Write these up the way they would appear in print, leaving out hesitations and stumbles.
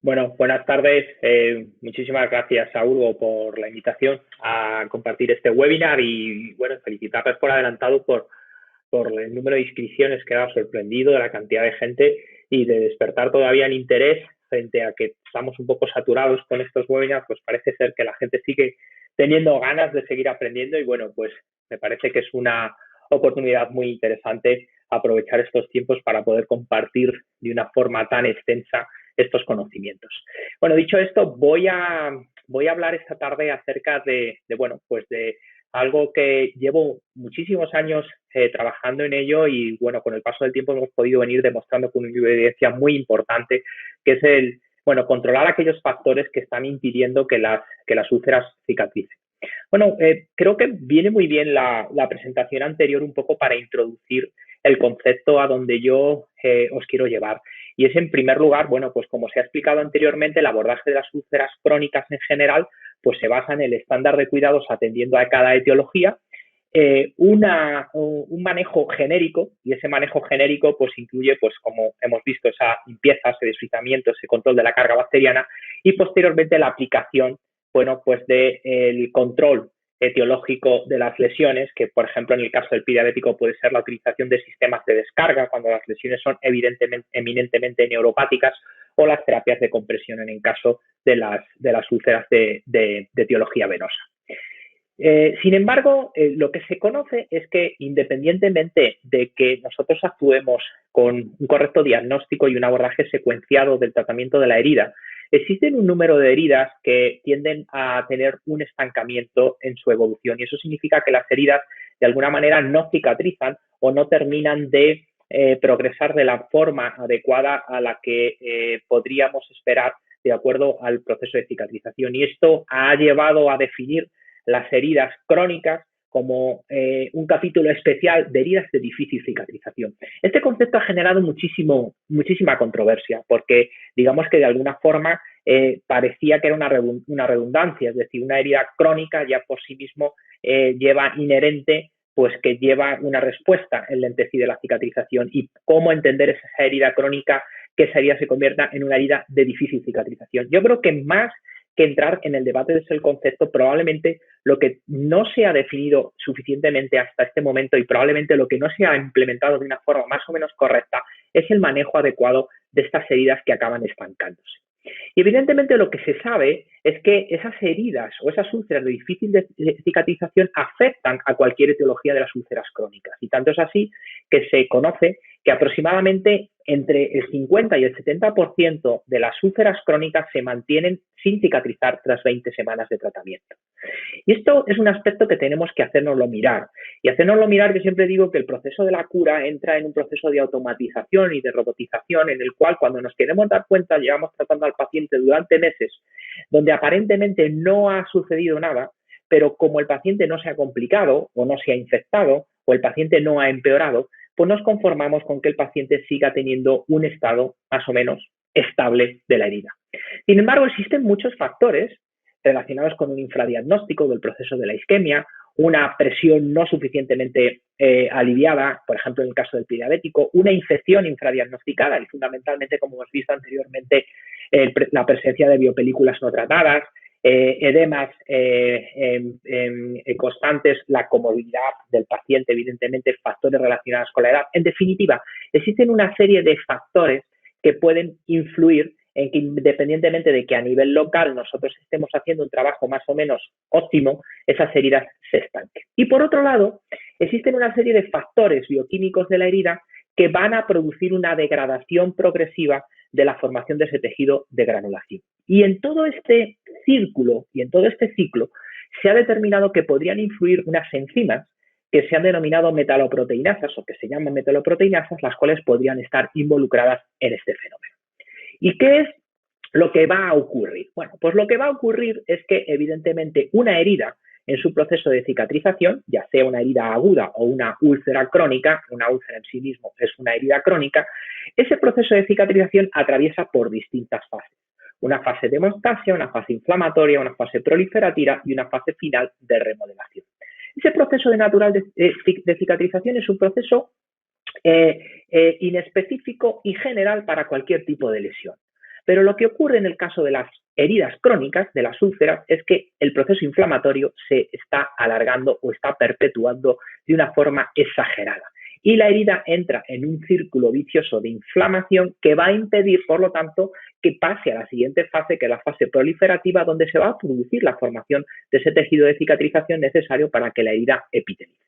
Bueno, buenas tardes. Muchísimas gracias a Urgo por la invitación a compartir este webinar y bueno, felicitarles por adelantado por el número de inscripciones que ha sorprendido, de la cantidad de gente y de despertar todavía el interés frente a que estamos un poco saturados con estos webinars. Pues parece ser que la gente sigue teniendo ganas de seguir aprendiendo y bueno, pues me parece que es una oportunidad muy interesante aprovechar estos tiempos para poder compartir de una forma tan extensa estos conocimientos. Bueno, dicho esto, voy a hablar esta tarde acerca de algo que llevo muchísimos años trabajando en ello y bueno, con el paso del tiempo hemos podido venir demostrando con una evidencia muy importante, que es controlar aquellos factores que están impidiendo que las úlceras cicatricen. Bueno, creo que viene muy bien la presentación anterior un poco para introducir el concepto a donde yo os quiero llevar. Y es, en primer lugar, bueno, pues como se ha explicado anteriormente, el abordaje de las úlceras crónicas en general, pues se basa en el estándar de cuidados atendiendo a cada etiología, un manejo genérico, y ese manejo genérico pues incluye, pues como hemos visto, esa limpieza, ese deslizamiento, ese control de la carga bacteriana y posteriormente la aplicación, bueno, pues del control etiológico de las lesiones, que por ejemplo en el caso del pie diabético puede ser la utilización de sistemas de descarga cuando las lesiones son eminentemente neuropáticas, o las terapias de compresión en el caso de las úlceras de etiología venosa. Sin embargo, lo que se conoce es que independientemente de que nosotros actuemos con un correcto diagnóstico y un abordaje secuenciado del tratamiento de la herida, existen un número de heridas que tienden a tener un estancamiento en su evolución y eso significa que las heridas de alguna manera no cicatrizan o no terminan de progresar de la forma adecuada a la que podríamos esperar de acuerdo al proceso de cicatrización. Y esto ha llevado a definir las heridas crónicas como un capítulo especial de heridas de difícil cicatrización. Este concepto ha generado muchísima controversia porque digamos que de alguna forma parecía que era una redundancia, es decir, una herida crónica ya por sí mismo lleva inherente pues que lleva una respuesta enlentecida de la cicatrización y cómo entender esa herida crónica, que esa herida se convierta en una herida de difícil cicatrización. Yo creo que más que entrar en el debate de ese concepto, probablemente lo que no se ha definido suficientemente hasta este momento y probablemente lo que no se ha implementado de una forma más o menos correcta es el manejo adecuado de estas heridas que acaban estancándose. Y evidentemente lo que se sabe es que esas heridas o esas úlceras de difícil cicatrización afectan a cualquier etiología de las úlceras crónicas. Y tanto es así que se conoce que aproximadamente entre el 50 y el 70% de las úlceras crónicas se mantienen sin cicatrizar tras 20 semanas de tratamiento. Y esto es un aspecto que tenemos que hacérnoslo mirar. Y hacérnoslo mirar, yo siempre digo que el proceso de la cura entra en un proceso de automatización y de robotización en el cual cuando nos queremos dar cuenta llevamos tratando al paciente durante meses donde aparentemente no ha sucedido nada, pero como el paciente no se ha complicado o no se ha infectado o el paciente no ha empeorado, pues nos conformamos con que el paciente siga teniendo un estado más o menos estable de la herida. Sin embargo, existen muchos factores relacionados con un infradiagnóstico del proceso de la isquemia, una presión no suficientemente aliviada, por ejemplo, en el caso del pie diabético, una infección infradiagnosticada y fundamentalmente, como hemos visto anteriormente, la presencia de biopelículas no tratadas, edemas constantes, la comorbilidad del paciente, evidentemente, factores relacionados con la edad. En definitiva, existen una serie de factores que pueden influir en que independientemente de que a nivel local nosotros estemos haciendo un trabajo más o menos óptimo, esas heridas se estanquen. Y por otro lado, existen una serie de factores bioquímicos de la herida que van a producir una degradación progresiva de la formación de ese tejido de granulación. Y en todo este círculo y en todo este ciclo se ha determinado que podrían influir unas enzimas que se han denominado metaloproteinasas o que se llaman metaloproteinasas, las cuales podrían estar involucradas en este fenómeno. ¿Y qué es lo que va a ocurrir? Bueno, pues lo que va a ocurrir es que evidentemente una herida en su proceso de cicatrización, ya sea una herida aguda o una úlcera crónica, una úlcera en sí mismo es una herida crónica, ese proceso de cicatrización atraviesa por distintas fases. Una fase de hemostasia, una fase inflamatoria, una fase proliferativa y una fase final de remodelación. Ese proceso natural de cicatrización es un proceso inespecífico y general para cualquier tipo de lesión. Pero lo que ocurre en el caso de las heridas crónicas, de las úlceras, es que el proceso inflamatorio se está alargando o está perpetuando de una forma exagerada. Y la herida entra en un círculo vicioso de inflamación que va a impedir, por lo tanto, que pase a la siguiente fase, que es la fase proliferativa, donde se va a producir la formación de ese tejido de cicatrización necesario para que la herida epitelice.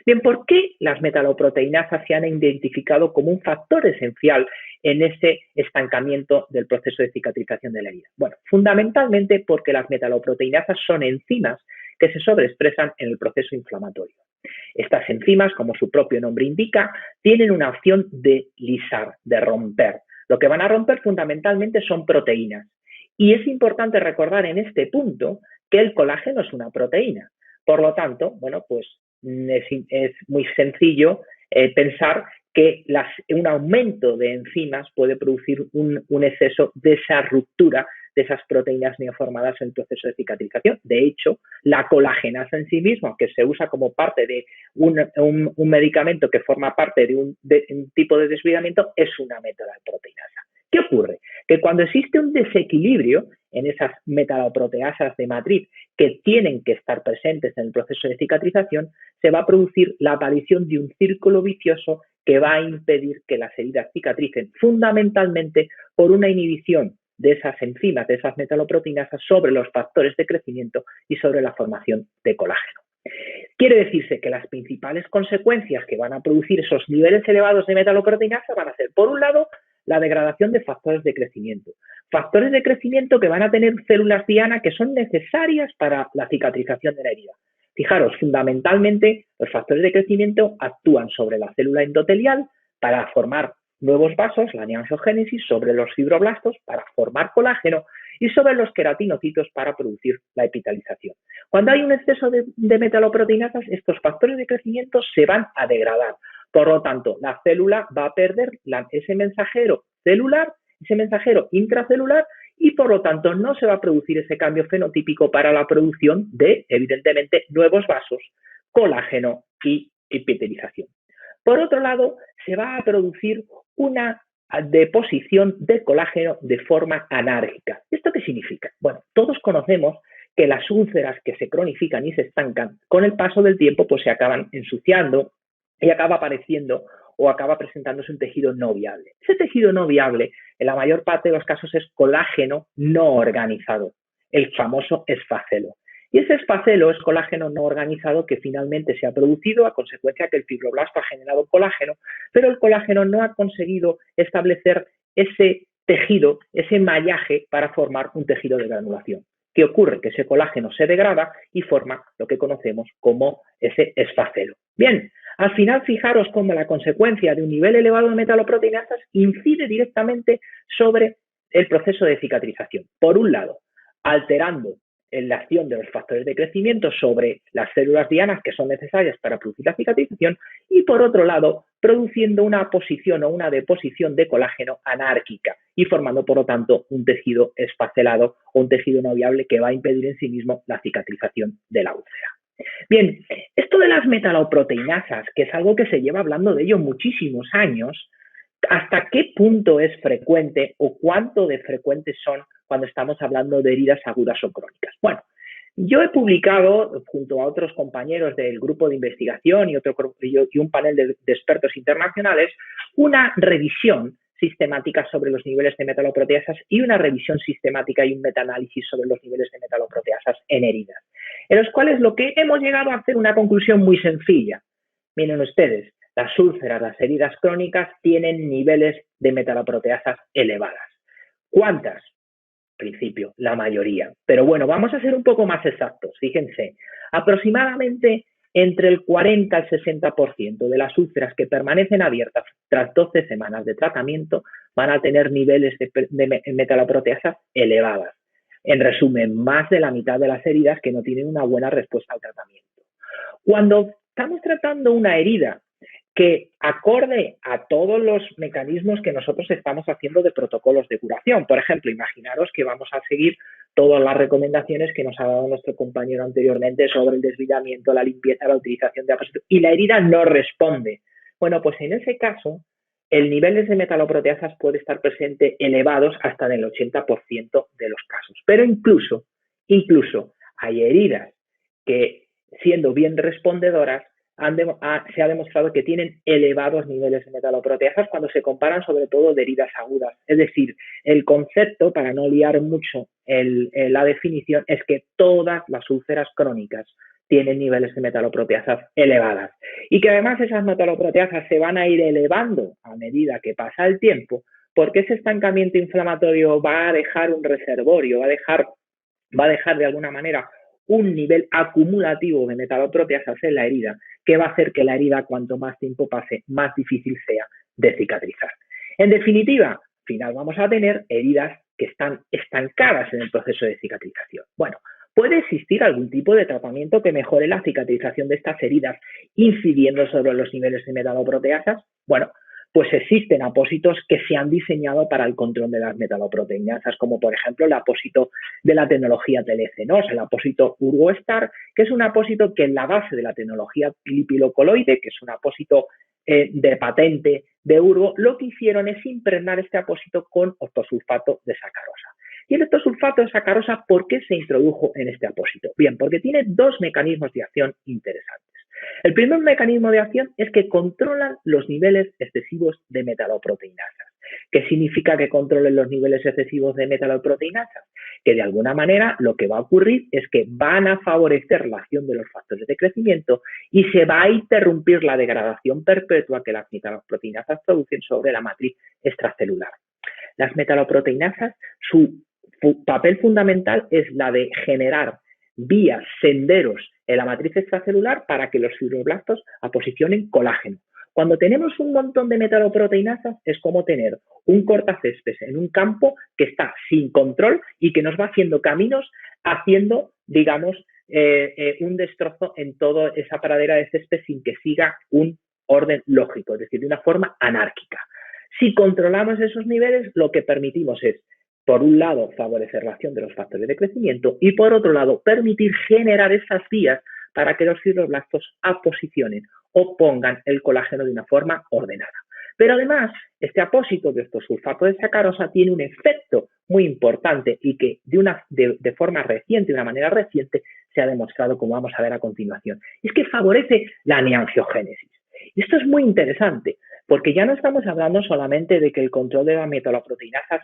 Bien, ¿por qué las metaloproteinasas se han identificado como un factor esencial en ese estancamiento del proceso de cicatrización de la herida? Bueno, fundamentalmente porque las metaloproteinasas son enzimas que se sobreexpresan en el proceso inflamatorio. Estas enzimas, como su propio nombre indica, tienen una opción de lisar, de romper. Lo que van a romper fundamentalmente son proteínas. Y es importante recordar en este punto que el colágeno es una proteína. Por lo tanto, bueno, pues es muy sencillo pensar que un aumento de enzimas puede producir un exceso de esa ruptura de esas proteínas neoformadas en el proceso de cicatrización. De hecho, la colagenasa en sí misma, que se usa como parte de un medicamento que forma parte de un tipo de desbridamiento, es una metaloproteinasa. ¿Qué ocurre? Que cuando existe un desequilibrio en esas metaloproteasas de matriz que tienen que estar presentes en el proceso de cicatrización, se va a producir la aparición de un círculo vicioso que va a impedir que las heridas cicatricen, fundamentalmente por una inhibición de esas enzimas, de esas metaloproteinasas sobre los factores de crecimiento y sobre la formación de colágeno. Quiere decirse que las principales consecuencias que van a producir esos niveles elevados de metaloproteinasa van a ser, por un lado, la degradación de factores de crecimiento. Factores de crecimiento que van a tener células diana que son necesarias para la cicatrización de la herida. Fijaros, fundamentalmente, los factores de crecimiento actúan sobre la célula endotelial para formar nuevos vasos, la neoangiogénesis, sobre los fibroblastos para formar colágeno y sobre los queratinocitos para producir la epitelización. Cuando hay un exceso de metaloproteinasas, estos factores de crecimiento se van a degradar. Por lo tanto, la célula va a perder ese mensajero celular, ese mensajero intracelular, y por lo tanto no se va a producir ese cambio fenotípico para la producción de, evidentemente, nuevos vasos, colágeno y epitelización. Por otro lado, se va a producir una deposición de colágeno de forma anárquica. ¿Esto qué significa? Bueno, todos conocemos que las úlceras que se cronifican y se estancan, con el paso del tiempo pues se acaban ensuciando y acaba apareciendo o acaba presentándose un tejido no viable. Ese tejido no viable, en la mayor parte de los casos, es colágeno no organizado, el famoso esfacelo. Y ese esfacelo es colágeno no organizado que finalmente se ha producido a consecuencia que el fibroblasto ha generado colágeno, pero el colágeno no ha conseguido establecer ese tejido, ese mallaje para formar un tejido de granulación. ¿Qué ocurre? Que ese colágeno se degrada y forma lo que conocemos como ese esfacelo. Bien, al final fijaros cómo la consecuencia de un nivel elevado de metaloproteinasas incide directamente sobre el proceso de cicatrización. Por un lado, alterando la acción de los factores de crecimiento sobre las células dianas que son necesarias para producir la cicatrización y por otro lado produciendo una posición o una deposición de colágeno anárquica y formando por lo tanto un tejido esfacelado o un tejido no viable que va a impedir en sí mismo la cicatrización de la úlcera. Bien, esto de las metaloproteinasas, que es algo que se lleva hablando de ello muchísimos años, ¿hasta qué punto es frecuente o cuánto de frecuentes son cuando estamos hablando de heridas agudas o crónicas? Bueno, yo he publicado, junto a otros compañeros del grupo de investigación y un panel de expertos internacionales, una revisión sistemática sobre los niveles de metaloproteasas y una revisión sistemática y un metaanálisis sobre los niveles de metaloproteasas en heridas, en los cuales lo que hemos llegado a hacer una conclusión muy sencilla. Miren ustedes, las úlceras, las heridas crónicas tienen niveles de metaloproteasas elevadas. ¿Cuántas? En principio, la mayoría. Pero bueno, vamos a ser un poco más exactos. Fíjense, aproximadamente entre el 40 al 60% de las úlceras que permanecen abiertas tras 12 semanas de tratamiento van a tener niveles de metaloproteasas elevadas. En resumen, más de la mitad de las heridas que no tienen una buena respuesta al tratamiento. Cuando estamos tratando una herida que acorde a todos los mecanismos que nosotros estamos haciendo de protocolos de curación. Por ejemplo, imaginaros que vamos a seguir todas las recomendaciones que nos ha dado nuestro compañero anteriormente sobre el desbridamiento, la limpieza, la utilización de apósitos, y la herida no responde. Bueno, pues en ese caso, el nivel de metaloproteasas puede estar presente elevados hasta en el 80% de los casos. Pero incluso hay heridas que, siendo bien respondedoras, se ha demostrado que tienen elevados niveles de metaloproteasas cuando se comparan sobre todo de heridas agudas. Es decir, el concepto, para no liar mucho la definición, es que todas las úlceras crónicas tienen niveles de metaloproteasas elevadas y que además esas metaloproteasas se van a ir elevando a medida que pasa el tiempo, porque ese estancamiento inflamatorio va a dejar un reservorio, va a dejar de alguna manera un nivel acumulativo de metaloproteasas en la herida, que va a hacer que la herida, cuanto más tiempo pase, más difícil sea de cicatrizar. En definitiva, al final vamos a tener heridas que están estancadas en el proceso de cicatrización. Bueno, ¿puede existir algún tipo de tratamiento que mejore la cicatrización de estas heridas incidiendo sobre los niveles de metaloproteasas? Bueno, pues existen apósitos que se han diseñado para el control de las metaloproteinasas, como por ejemplo el apósito de la tecnología TLC-NOS, el apósito UrgoStar, que es un apósito que en la base de la tecnología lipilocoloide, que es un apósito de patente de Urgo, lo que hicieron es impregnar este apósito con octosulfato de sacarosa. Y el octosulfato de sacarosa, ¿por qué se introdujo en este apósito? Bien, porque tiene dos mecanismos de acción interesantes. El primer mecanismo de acción es que controlan los niveles excesivos de metaloproteinasas. ¿Qué significa que controlen los niveles excesivos de metaloproteinasas? Que de alguna manera lo que va a ocurrir es que van a favorecer la acción de los factores de crecimiento y se va a interrumpir la degradación perpetua que las metaloproteinasas producen sobre la matriz extracelular. Las metaloproteinasas, su papel fundamental es la de generar vías, senderos en la matriz extracelular para que los fibroblastos aposicionen colágeno. Cuando tenemos un montón de metaloproteinasas es como tener un cortacésped en un campo que está sin control y que nos va haciendo caminos, haciendo, digamos, un destrozo en toda esa pradera de césped sin que siga un orden lógico, es decir, de una forma anárquica. Si controlamos esos niveles, lo que permitimos es, por un lado, favorecer la acción de los factores de crecimiento y, por otro lado, permitir generar esas vías para que los fibroblastos aposicionen o pongan el colágeno de una forma ordenada. Pero además, este apósito de octosulfato de sacarosa tiene un efecto muy importante y que de forma reciente, de una manera reciente, se ha demostrado, como vamos a ver a continuación. Es que favorece la neangiogénesis. Y esto es muy interesante, porque ya no estamos hablando solamente de que el control de las metaloproteinasas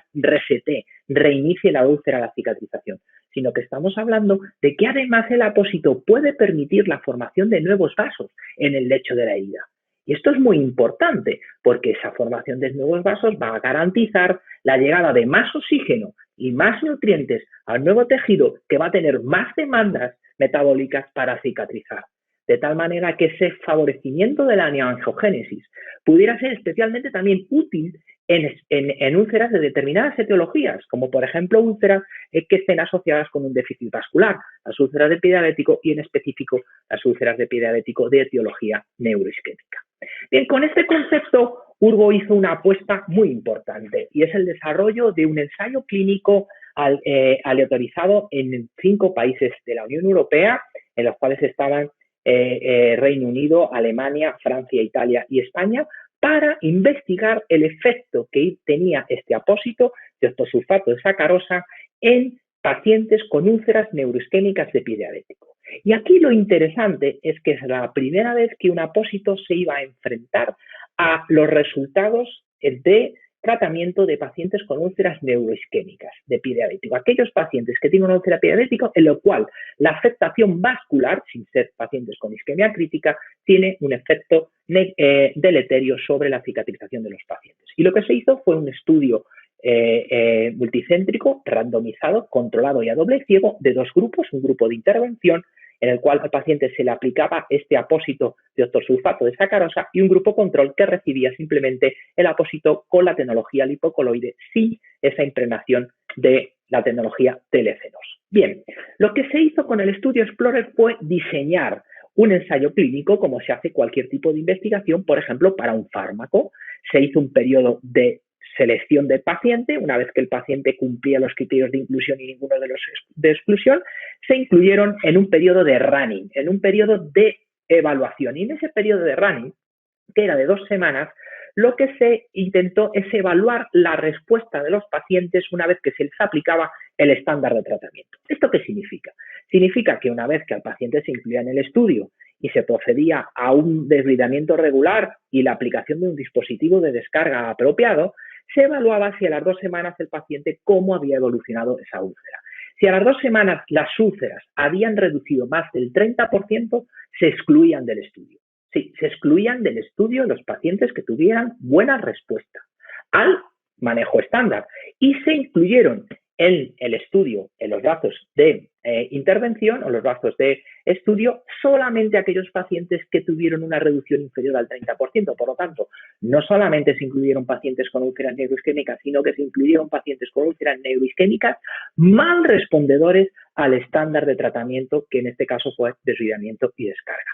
reinicie la úlcera la cicatrización, sino que estamos hablando de que además el apósito puede permitir la formación de nuevos vasos en el lecho de la herida. Y esto es muy importante, porque esa formación de nuevos vasos va a garantizar la llegada de más oxígeno y más nutrientes al nuevo tejido, que va a tener más demandas metabólicas para cicatrizar. De tal manera que ese favorecimiento de la neangiogénesis pudiera ser especialmente también útil en úlceras de determinadas etiologías, como por ejemplo úlceras que estén asociadas con un déficit vascular, las úlceras de pie diabético y en específico las úlceras de pie diabético de etiología neuroisquémica. Bien, con este concepto Urgo hizo una apuesta muy importante y es el desarrollo de un ensayo clínico aleatorizado en 5 países de la Unión Europea, en los cuales estaban Reino Unido, Alemania, Francia, Italia y España, para investigar el efecto que tenía este apósito de octosulfato de sacarosa en pacientes con úlceras neuroisquémicas de pie diabético. Y aquí lo interesante es que es la primera vez que un apósito se iba a enfrentar a los resultados de tratamiento de pacientes con úlceras neuroisquémicas de pie diabético. Aquellos pacientes que tienen una úlcera de pie diabético en lo cual la afectación vascular, sin ser pacientes con isquemia crítica, tiene un efecto deleterio sobre la cicatrización de los pacientes. Y lo que se hizo fue un estudio multicéntrico, randomizado, controlado y a doble ciego de 2 grupos, un grupo de intervención en el cual al paciente se le aplicaba este apósito de octosulfato de sacarosa y un grupo control que recibía simplemente el apósito con la tecnología lipocoloide sin esa impregnación de la tecnología TLC-NOS. Bien, lo que se hizo con el estudio Explorer fue diseñar un ensayo clínico como se hace cualquier tipo de investigación, por ejemplo, para un fármaco. Se hizo un periodo de selección del paciente. Una vez que el paciente cumplía los criterios de inclusión y ninguno de los de exclusión, se incluyeron en un periodo de running, en un periodo de evaluación. Y en ese periodo de running, que era de 2 semanas, lo que se intentó es evaluar la respuesta de los pacientes una vez que se les aplicaba el estándar de tratamiento. ¿Esto qué significa? Significa que una vez que al paciente se incluía en el estudio y se procedía a un desbridamiento regular y la aplicación de un dispositivo de descarga apropiado, se evaluaba si a las 2 semanas el paciente cómo había evolucionado esa úlcera. Si a las 2 semanas las úlceras habían reducido más del 30%, se excluían del estudio. Sí, se excluían del estudio los pacientes que tuvieran buena respuesta al manejo estándar y se incluyeron en el estudio, en los brazos de intervención o los brazos de estudio, solamente aquellos pacientes que tuvieron una reducción inferior al 30%. Por lo tanto, no solamente se incluyeron pacientes con úlceras neuroisquémicas, sino que se incluyeron pacientes con úlceras neuroisquémicas mal respondedores al estándar de tratamiento, que en este caso fue desbridamiento y descarga.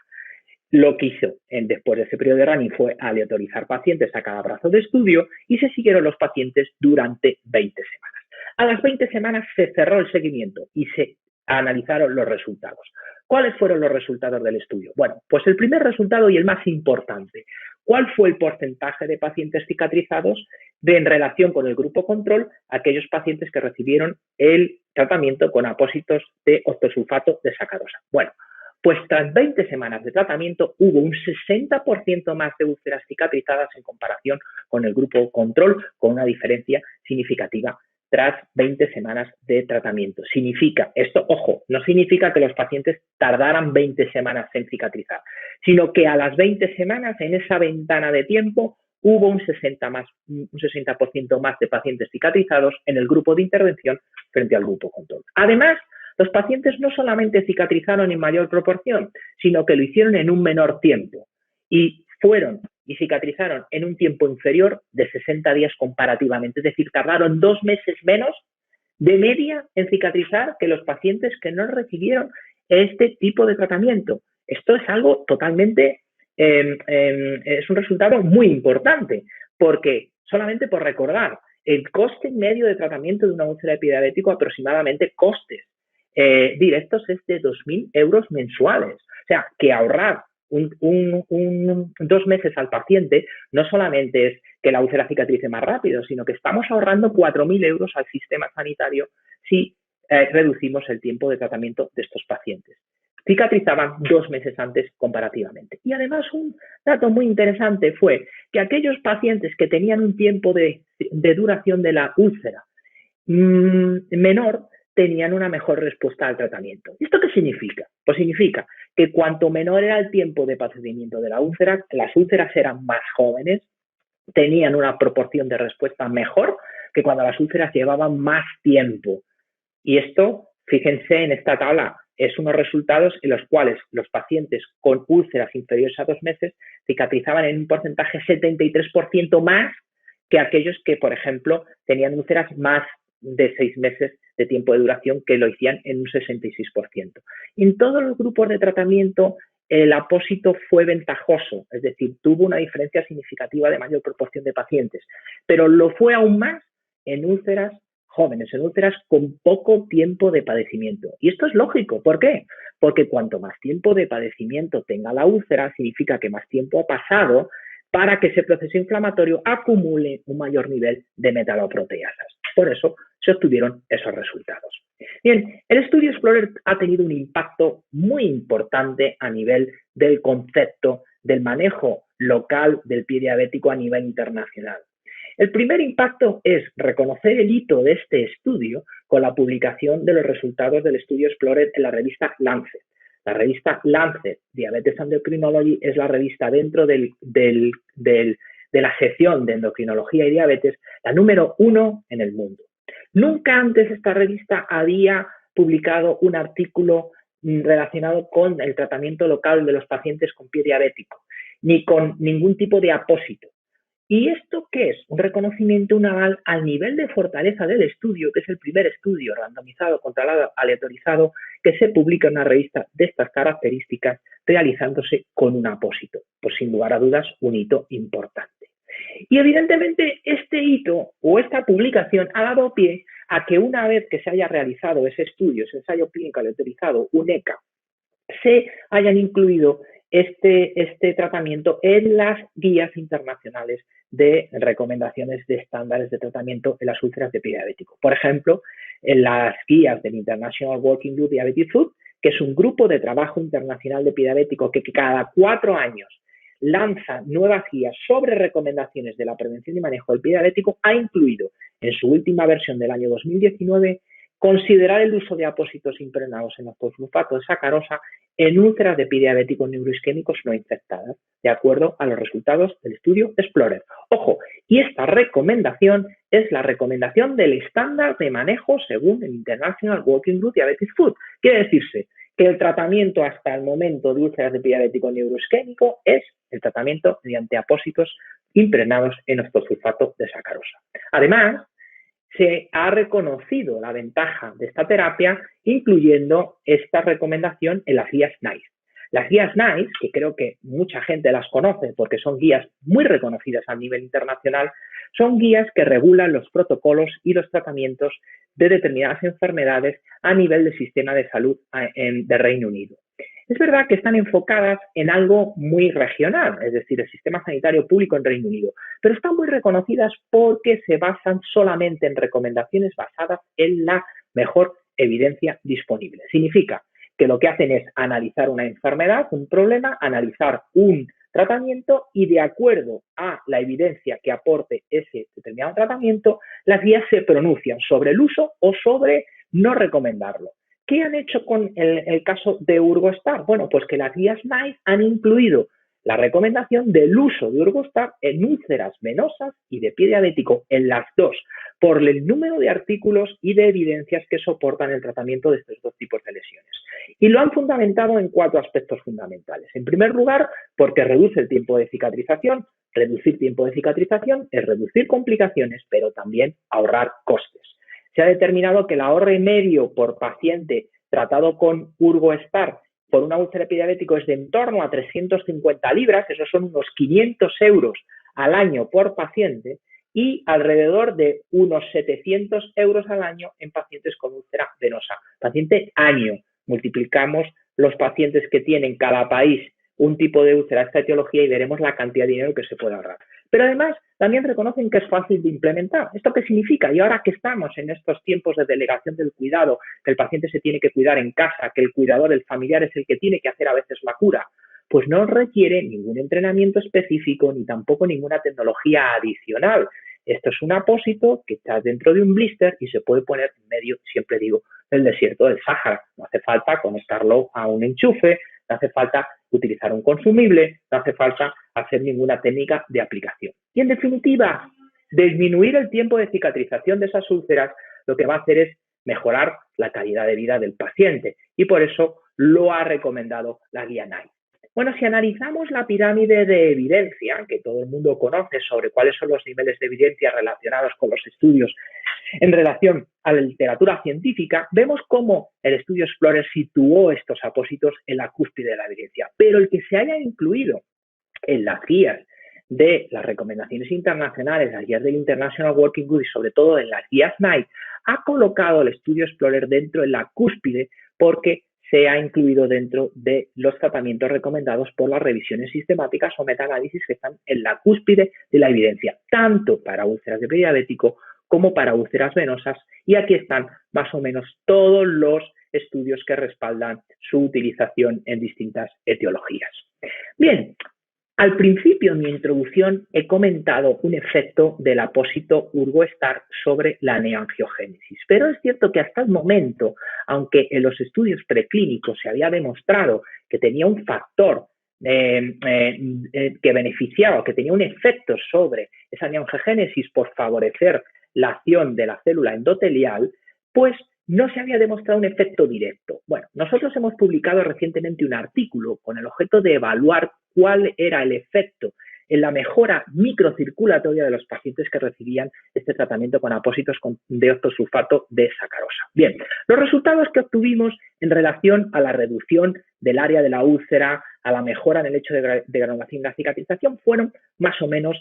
Lo que hizo después de ese periodo de running fue aleatorizar pacientes a cada brazo de estudio y se siguieron los pacientes durante 20 semanas. A las 20 semanas se cerró el seguimiento y se analizaron los resultados. ¿Cuáles fueron los resultados del estudio? Bueno, pues el primer resultado y el más importante. ¿Cuál fue el porcentaje de pacientes cicatrizados en relación con el grupo control, aquellos pacientes que recibieron el tratamiento con apósitos de octosulfato de sacarosa? Bueno, pues tras 20 semanas de tratamiento hubo un 60% más de úlceras cicatrizadas en comparación con el grupo control, con una diferencia significativa tras 20 semanas de tratamiento. Significa, esto, ojo, no significa que los pacientes tardaran 20 semanas en cicatrizar, sino que a las 20 semanas, en esa ventana de tiempo, hubo un 60% más de pacientes cicatrizados en el grupo de intervención frente al grupo control. Además, los pacientes no solamente cicatrizaron en mayor proporción, sino que lo hicieron en un menor tiempo y cicatrizaron en un tiempo inferior de 60 días comparativamente, es decir, tardaron 2 meses menos de media en cicatrizar que los pacientes que no recibieron este tipo de tratamiento. Esto es algo totalmente, es un resultado muy importante, porque solamente por recordar, el coste medio de tratamiento de una úlcera epidiabético aproximadamente costes directos es de 2.000 euros mensuales. O sea, que ahorrar 2 meses al paciente no solamente es que la úlcera cicatrice más rápido, sino que estamos ahorrando 4.000 euros al sistema sanitario si reducimos el tiempo de tratamiento de estos pacientes. Cicatrizaban 2 meses antes comparativamente. Y además un dato muy interesante fue que aquellos pacientes que tenían un tiempo de duración de la úlcera menor, tenían una mejor respuesta al tratamiento. ¿Y esto qué significa? Pues significa que cuanto menor era el tiempo de padecimiento de la úlcera, las úlceras eran más jóvenes, tenían una proporción de respuesta mejor que cuando las úlceras llevaban más tiempo. Y esto, fíjense en esta tabla, es unos resultados en los cuales los pacientes con úlceras inferiores a 2 meses cicatrizaban en un porcentaje 73% más que aquellos que, por ejemplo, tenían úlceras más de 6 meses de tiempo de duración, que lo hacían en un 66%. En todos los grupos de tratamiento el apósito fue ventajoso, es decir, tuvo una diferencia significativa de mayor proporción de pacientes, pero lo fue aún más en úlceras jóvenes, en úlceras con poco tiempo de padecimiento. Y esto es lógico, ¿por qué? Porque cuanto más tiempo de padecimiento tenga la úlcera, significa que más tiempo ha pasado para que ese proceso inflamatorio acumule un mayor nivel de metaloproteasas. Por eso se obtuvieron esos resultados. Bien, el estudio Explorer ha tenido un impacto muy importante a nivel del concepto del manejo local del pie diabético a nivel internacional. El primer impacto es reconocer el hito de este estudio con la publicación de los resultados del estudio Explorer en la revista Lancet. La revista Lancet Diabetes Endocrinology es la revista dentro de la sección de endocrinología y diabetes, la número 1 en el mundo. Nunca antes esta revista había publicado un artículo relacionado con el tratamiento local de los pacientes con pie diabético, ni con ningún tipo de apósito. ¿Y esto qué es? Un reconocimiento, un aval al nivel de fortaleza del estudio, que es el primer estudio randomizado, controlado, aleatorizado, que se publica en una revista de estas características, realizándose con un apósito. Pues sin lugar a dudas, un hito importante. Y evidentemente este hito o esta publicación ha dado pie a que una vez que se haya realizado ese estudio, ese ensayo clínico aleatorizado, un ECA, se hayan incluido este tratamiento en las guías internacionales de recomendaciones de estándares de tratamiento en las úlceras de pie diabético. Por ejemplo, en las guías del International Working Group Diabetes Food, que es un grupo de trabajo internacional de pie diabético que cada 4 años lanza nuevas guías sobre recomendaciones de la prevención y manejo del pie diabético, ha incluido en su última versión del año 2019 considerar el uso de apósitos impregnados en octosulfato de sacarosa en úlceras de pie diabético neuroisquémicos no infectadas, de acuerdo a los resultados del estudio Explorer. Ojo, y esta recomendación es la recomendación del estándar de manejo según el International Working Group Diabetes Food. Quiere decirse que el tratamiento hasta el momento de úlceras de pie diabético neuroisquémico es el tratamiento mediante apósitos impregnados en octosulfato de sacarosa. Además, se ha reconocido la ventaja de esta terapia, incluyendo esta recomendación en las guías NICE. Las guías NICE, que creo que mucha gente las conoce porque son guías muy reconocidas a nivel internacional, son guías que regulan los protocolos y los tratamientos de determinadas enfermedades a nivel del sistema de salud de Reino Unido. Es verdad que están enfocadas en algo muy regional, es decir, el sistema sanitario público en Reino Unido, pero están muy reconocidas porque se basan solamente en recomendaciones basadas en la mejor evidencia disponible. Significa que lo que hacen es analizar una enfermedad, un problema, analizar un tratamiento y de acuerdo a la evidencia que aporte ese determinado tratamiento, las guías se pronuncian sobre el uso o sobre no recomendarlo. ¿Qué han hecho con el caso de Urgostar? Bueno, pues que las guías NICE han incluido la recomendación del uso de Urgostar en úlceras venosas y de pie diabético, en las dos, por el número de artículos y de evidencias que soportan el tratamiento de estos dos tipos de lesiones. Y lo han fundamentado en 4 aspectos fundamentales. En primer lugar, porque reduce el tiempo de cicatrización. Reducir tiempo de cicatrización es reducir complicaciones, pero también ahorrar costes. Se ha determinado que el ahorro medio por paciente tratado con Urgostar por una úlcera de pie diabético es de en torno a 350 libras, esos son unos 500 euros al año por paciente, y alrededor de unos 700 euros al año en pacientes con úlcera venosa. Paciente año. Multiplicamos los pacientes que tienen cada país un tipo de úlcera, esta etiología, y veremos la cantidad de dinero que se puede ahorrar. Pero además también reconocen que es fácil de implementar. ¿Esto qué significa? Y ahora que estamos en estos tiempos de delegación del cuidado, que el paciente se tiene que cuidar en casa, que el cuidador, el familiar es el que tiene que hacer a veces la cura, pues no requiere ningún entrenamiento específico ni tampoco ninguna tecnología adicional. Esto es un apósito que está dentro de un blister y se puede poner en medio, siempre digo, del desierto del Sáhara. No hace falta conectarlo a un enchufe, no hace falta utilizar un consumible, no hace falta hacer ninguna técnica de aplicación. Y en definitiva, disminuir el tiempo de cicatrización de esas úlceras lo que va a hacer es mejorar la calidad de vida del paciente y por eso lo ha recomendado la guía NICE. Bueno, si analizamos la pirámide de evidencia, que todo el mundo conoce sobre cuáles son los niveles de evidencia relacionados con los estudios en relación a la literatura científica, vemos cómo el estudio Explorer situó estos apósitos en la cúspide de la evidencia. Pero el que se haya incluido en las guías de las recomendaciones internacionales, las guías del International Working Group y sobre todo en las guías NICE, ha colocado el estudio Explorer dentro de la cúspide porque se ha incluido dentro de los tratamientos recomendados por las revisiones sistemáticas o metaanálisis que están en la cúspide de la evidencia, tanto para úlceras de pie diabético como para úlceras venosas, y aquí están más o menos todos los estudios que respaldan su utilización en distintas etiologías. Bien, al principio en mi introducción he comentado un efecto del apósito Urgostar sobre la neoangiogénesis, pero es cierto que hasta el momento, aunque en los estudios preclínicos se había demostrado que tenía un factor que beneficiaba, que tenía un efecto sobre esa neoangiogénesis por favorecer la acción de la célula endotelial, pues no se había demostrado un efecto directo. Bueno, nosotros hemos publicado recientemente un artículo con el objeto de evaluar cuál era el efecto en la mejora microcirculatoria de los pacientes que recibían este tratamiento con apósitos de octosulfato de sacarosa. Bien, los resultados que obtuvimos en relación a la reducción del área de la úlcera, a la mejora en el hecho de granulación y la cicatrización fueron más o menos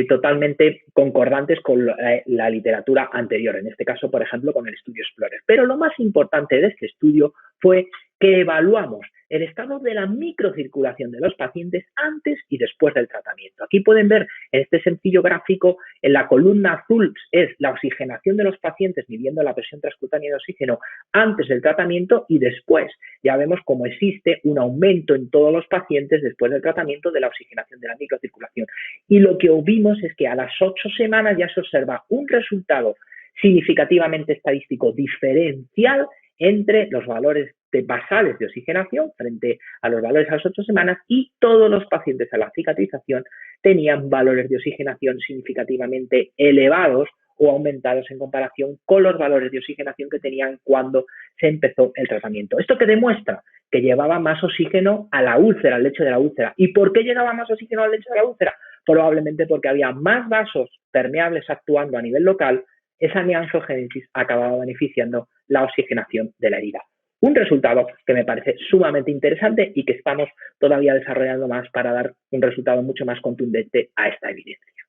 totalmente concordantes con la literatura anterior, en este caso, por ejemplo, con el estudio Explorer. Pero lo más importante de este estudio fue que evaluamos el estado de la microcirculación de los pacientes antes y después del tratamiento. Aquí pueden ver en este sencillo gráfico, en la columna azul es la oxigenación de los pacientes midiendo la presión transcutánea de oxígeno antes del tratamiento y después. Ya vemos cómo existe un aumento en todos los pacientes después del tratamiento de la oxigenación de la microcirculación. Y lo que vimos es que a las 8 semanas ya se observa un resultado significativamente estadístico diferencial entre los valores basales de oxigenación frente a los valores a las 8 semanas y todos los pacientes a la cicatrización tenían valores de oxigenación significativamente elevados o aumentados en comparación con los valores de oxigenación que tenían cuando se empezó el tratamiento. ¿Esto qué demuestra? Que llevaba más oxígeno a la úlcera, al lecho de la úlcera. ¿Y por qué llegaba más oxígeno al lecho de la úlcera? Probablemente porque había más vasos permeables actuando a nivel local. Esa neangiogénesis acababa beneficiando la oxigenación de la herida. Un resultado que me parece sumamente interesante y que estamos todavía desarrollando más para dar un resultado mucho más contundente a esta evidencia.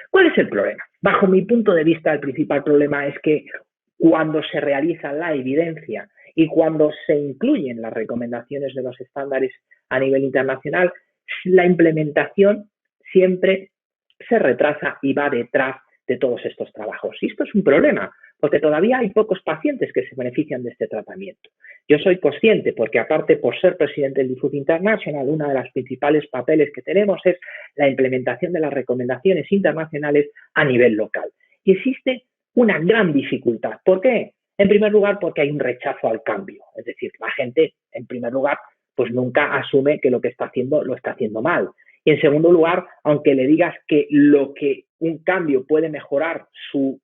¿Cuál es el problema? Bajo mi punto de vista, el principal problema es que cuando se realiza la evidencia y cuando se incluyen las recomendaciones de los estándares a nivel internacional, la implementación siempre se retrasa y va detrás de todos estos trabajos. Y esto es un problema, porque todavía hay pocos pacientes que se benefician de este tratamiento. Yo soy consciente, porque aparte por ser presidente del DIFUT International, uno de los principales papeles que tenemos es la implementación de las recomendaciones internacionales a nivel local. Y existe una gran dificultad. ¿Por qué? En primer lugar, porque hay un rechazo al cambio. Es decir, la gente, en primer lugar, pues nunca asume que lo que está haciendo lo está haciendo mal. Y en segundo lugar, aunque le digas que un cambio puede mejorar sus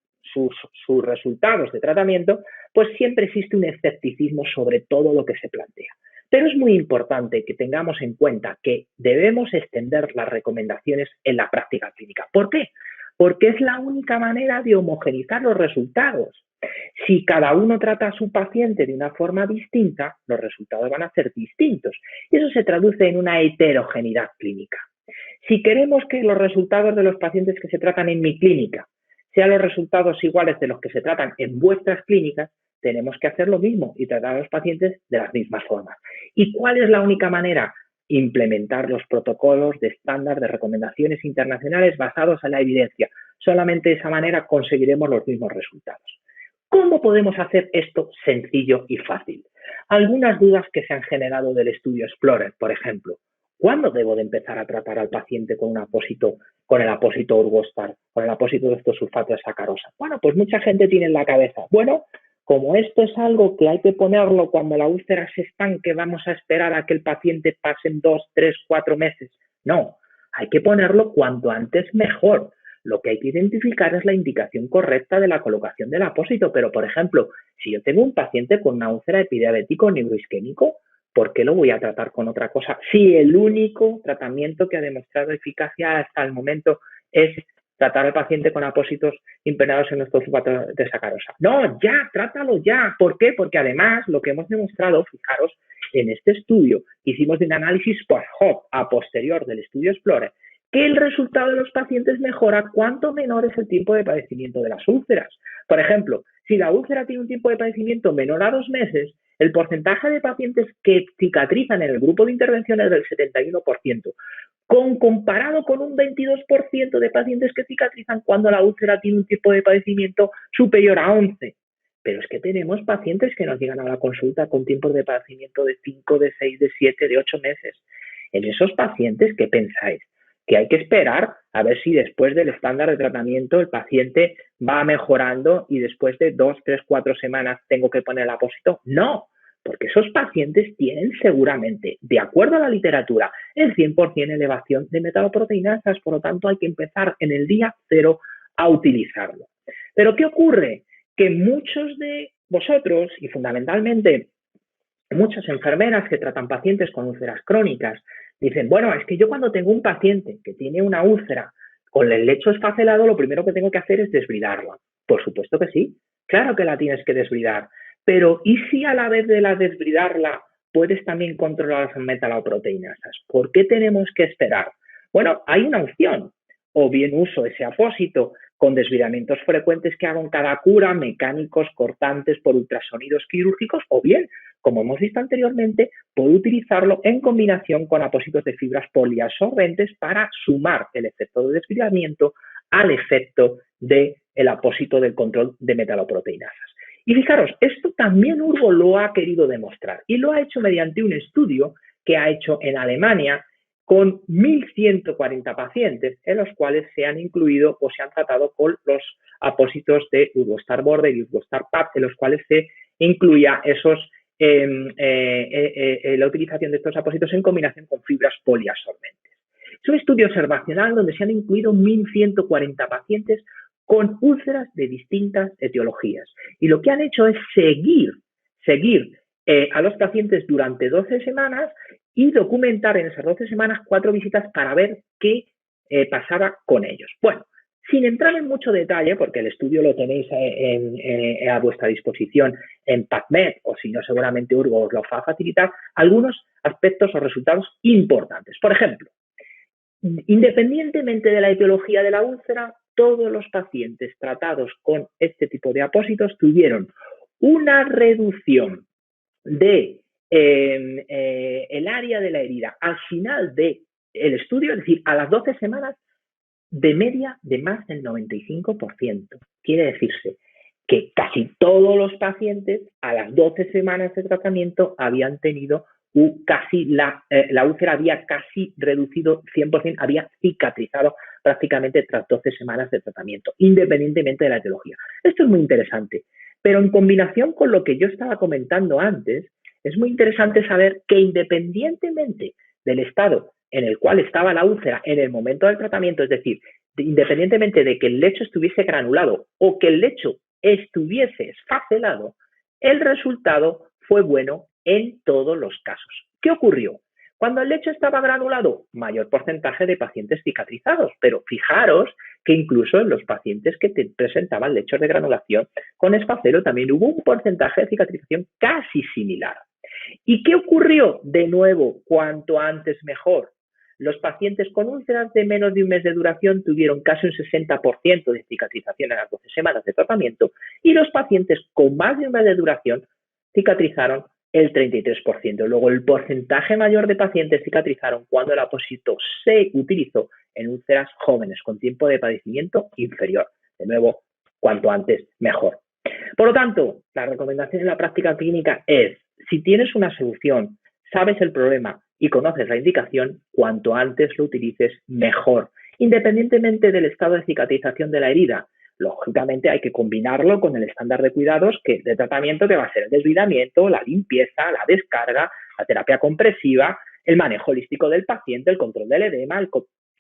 resultados de tratamiento, pues siempre existe un escepticismo sobre todo lo que se plantea. Pero es muy importante que tengamos en cuenta que debemos extender las recomendaciones en la práctica clínica. ¿Por qué? Porque es la única manera de homogeneizar los resultados. Si cada uno trata a su paciente de una forma distinta, los resultados van a ser distintos. Y eso se traduce en una heterogeneidad clínica. Si queremos que los resultados de los pacientes que se tratan en mi clínica sean los resultados iguales de los que se tratan en vuestras clínicas, tenemos que hacer lo mismo y tratar a los pacientes de las mismas formas. ¿Y cuál es la única manera? Implementar los protocolos de estándar de recomendaciones internacionales basados en la evidencia. Solamente de esa manera conseguiremos los mismos resultados. ¿Cómo podemos hacer esto sencillo y fácil? Algunas dudas que se han generado del estudio Explorer, por ejemplo. ¿Cuándo debo de empezar a tratar al paciente con el apósito Orgostar, con el apósito de sulfato de sacarosa? Bueno, pues mucha gente tiene en la cabeza, bueno, como esto es algo que hay que ponerlo cuando la úlcera se estanque, vamos a esperar a que el paciente pase 2, 3, 4 meses. No, hay que ponerlo cuanto antes mejor. Lo que hay que identificar es la indicación correcta de la colocación del apósito. Pero, por ejemplo, si yo tengo un paciente con una úlcera epidiabético neuroisquémico, ¿por qué lo voy a tratar con otra cosa? Si el único tratamiento que ha demostrado eficacia hasta el momento es tratar al paciente con apósitos impregnados en nuestro sulfato de sacarosa. No, ya, trátalo ya. ¿Por qué? Porque además lo que hemos demostrado, fijaros, en este estudio hicimos un análisis post-hoc a posterior del estudio Explorer, que el resultado de los pacientes mejora cuanto menor es el tiempo de padecimiento de las úlceras. Por ejemplo, si la úlcera tiene un tiempo de padecimiento menor a 2 meses, el porcentaje de pacientes que cicatrizan en el grupo de intervención es del 71%, comparado con un 22% de pacientes que cicatrizan cuando la úlcera tiene un tiempo de padecimiento superior a 11. Pero es que tenemos pacientes que nos llegan a la consulta con tiempos de padecimiento de 5, de 6, de 7, de 8 meses. En esos pacientes, ¿qué pensáis? Que hay que esperar a ver si después del estándar de tratamiento el paciente va mejorando y después de 2, 3, 4 semanas tengo que poner el apósito. No, porque esos pacientes tienen seguramente, de acuerdo a la literatura, el 100% elevación de metaloproteinasas, por lo tanto hay que empezar en el día 0 a utilizarlo. Pero ¿qué ocurre? Que muchos de vosotros, y fundamentalmente muchas enfermeras que tratan pacientes con úlceras crónicas, dicen, bueno, es que yo cuando tengo un paciente que tiene una úlcera con el lecho esfacelado, lo primero que tengo que hacer es desbridarla. Por supuesto que sí, claro que la tienes que desbridar, pero ¿y si a la vez de la desbridarla puedes también controlar las metaloproteinasas? ¿Por qué tenemos que esperar? Bueno, hay una opción. o bien uso ese apósito con desviamientos frecuentes que hago en cada cura, mecánicos, cortantes por ultrasonidos quirúrgicos, o bien, como hemos visto anteriormente, puedo utilizarlo en combinación con apósitos de fibras poliabsorbentes para sumar el efecto de desviamiento al efecto del apósito del control de metaloproteinasas. Y fijaros, esto también Urbo lo ha querido demostrar y lo ha hecho mediante un estudio que ha hecho en Alemania con 1.140 pacientes, en los cuales se han incluido o se han tratado con los apósitos de Urbostar Border y Urbostar PAP, en los cuales se incluía la utilización de estos apósitos en combinación con fibras poliabsorbentes. Es un estudio observacional donde se han incluido 1.140 pacientes con úlceras de distintas etiologías. Y lo que han hecho es seguir a los pacientes durante 12 semanas y documentar en esas 12 semanas 4 visitas para ver qué pasaba con ellos. Bueno, sin entrar en mucho detalle, porque el estudio lo tenéis a vuestra disposición en PubMed, o si no, seguramente Urbo os lo va a facilitar, algunos aspectos o resultados importantes. Por ejemplo, independientemente de la etiología de la úlcera, todos los pacientes tratados con este tipo de apósitos tuvieron una reducción de el área de la herida al final del estudio, es decir, a las 12 semanas, de media de más del 95%. Quiere decirse que casi todos los pacientes a las 12 semanas de tratamiento habían tenido casi la úlcera había casi reducido 100%, había cicatrizado prácticamente tras 12 semanas de tratamiento, independientemente de la etiología. Esto es muy interesante, pero en combinación con lo que yo estaba comentando antes, es muy interesante saber que independientemente del estado en el cual estaba la úlcera en el momento del tratamiento, es decir, independientemente de que el lecho estuviese granulado o que el lecho estuviese esfacelado, el resultado fue bueno en todos los casos. ¿Qué ocurrió? Cuando el lecho estaba granulado, mayor porcentaje de pacientes cicatrizados, pero fijaros que incluso en los pacientes que presentaban lechos de granulación con esfacelo también hubo un porcentaje de cicatrización casi similar. ¿Y qué ocurrió? De nuevo, cuanto antes mejor. Los pacientes con úlceras de menos de un mes de duración tuvieron casi un 60% de cicatrización en las 12 semanas de tratamiento y los pacientes con más de un mes de duración cicatrizaron el 33%. Luego, el porcentaje mayor de pacientes cicatrizaron cuando el apósito se utilizó en úlceras jóvenes con tiempo de padecimiento inferior. De nuevo, cuanto antes mejor. Por lo tanto, la recomendación en la práctica clínica es, si tienes una solución, sabes el problema y conoces la indicación, cuanto antes lo utilices, mejor, independientemente del estado de cicatrización de la herida. Lógicamente hay que combinarlo con el estándar de cuidados de tratamiento que va a ser el desbridamiento, la limpieza, la descarga, la terapia compresiva, el manejo holístico del paciente, el control del edema,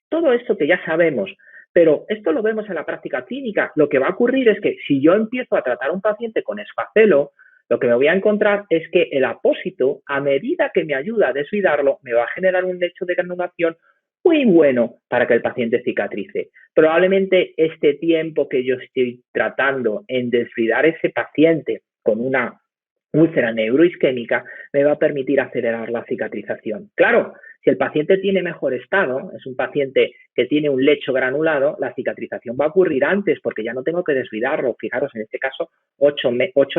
todo esto que ya sabemos. Pero esto lo vemos en la práctica clínica. Lo que va a ocurrir es que si yo empiezo a tratar a un paciente con esfacelo, lo que me voy a encontrar es que el apósito, a medida que me ayuda a desvidarlo, me va a generar un lecho de granulación muy bueno para que el paciente cicatrice. Probablemente este tiempo que yo estoy tratando en desvidar ese paciente con una úlcera neuroisquémica me va a permitir acelerar la cicatrización. Claro, si el paciente tiene mejor estado, es un paciente que tiene un lecho granulado, la cicatrización va a ocurrir antes porque ya no tengo que desvidarlo. Fijaros, en este caso, 8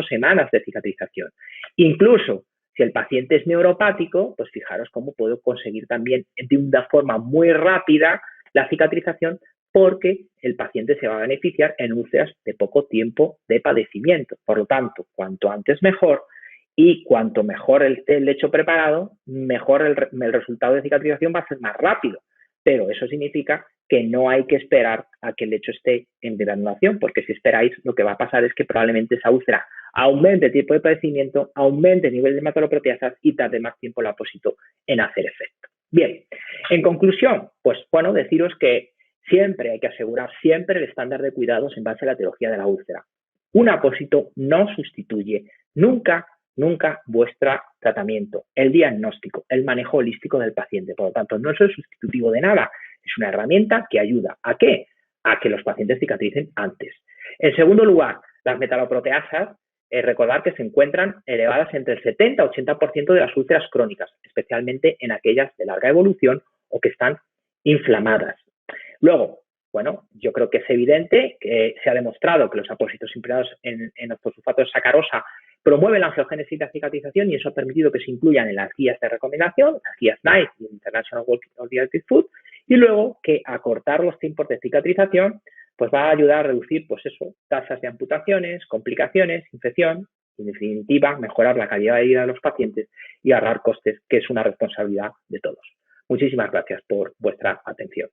semanas de cicatrización. Incluso si el paciente es neuropático, pues fijaros cómo puedo conseguir también de una forma muy rápida la cicatrización porque el paciente se va a beneficiar en úlceras de poco tiempo de padecimiento. Por lo tanto, cuanto antes mejor y cuanto mejor el lecho preparado, mejor el resultado de cicatrización va a ser más rápido. Pero eso significa que no hay que esperar a que el lecho esté en granulación, porque si esperáis, lo que va a pasar es que probablemente esa úlcera aumente el tiempo de padecimiento, aumente el nivel de metaloproteasas y tarde más tiempo el apósito en hacer efecto. Bien, en conclusión, pues bueno, deciros que siempre hay que asegurar siempre el estándar de cuidados en base a la etiología de la úlcera. Un apósito no sustituye nunca vuestro tratamiento, el diagnóstico, el manejo holístico del paciente. Por lo tanto, no es el sustitutivo de nada. Es una herramienta que ayuda ¿a qué? A que los pacientes cicatricen antes. En segundo lugar, las metaloproteasas, recordar que se encuentran elevadas entre el 70 y 80% de las úlceras crónicas, especialmente en aquellas de larga evolución o que están inflamadas. Luego, bueno, yo creo que es evidente que se ha demostrado que los apósitos impregnados en ortosulfato de sacarosa promueven la angiogénesis y la cicatrización y eso ha permitido que se incluyan en las guías de recomendación, las guías NICE y International Working of Dietary Food, y luego que acortar los tiempos de cicatrización pues va a ayudar a reducir, pues eso, tasas de amputaciones, complicaciones, infección, y en definitiva, mejorar la calidad de vida de los pacientes y ahorrar costes, que es una responsabilidad de todos. Muchísimas gracias por vuestra atención.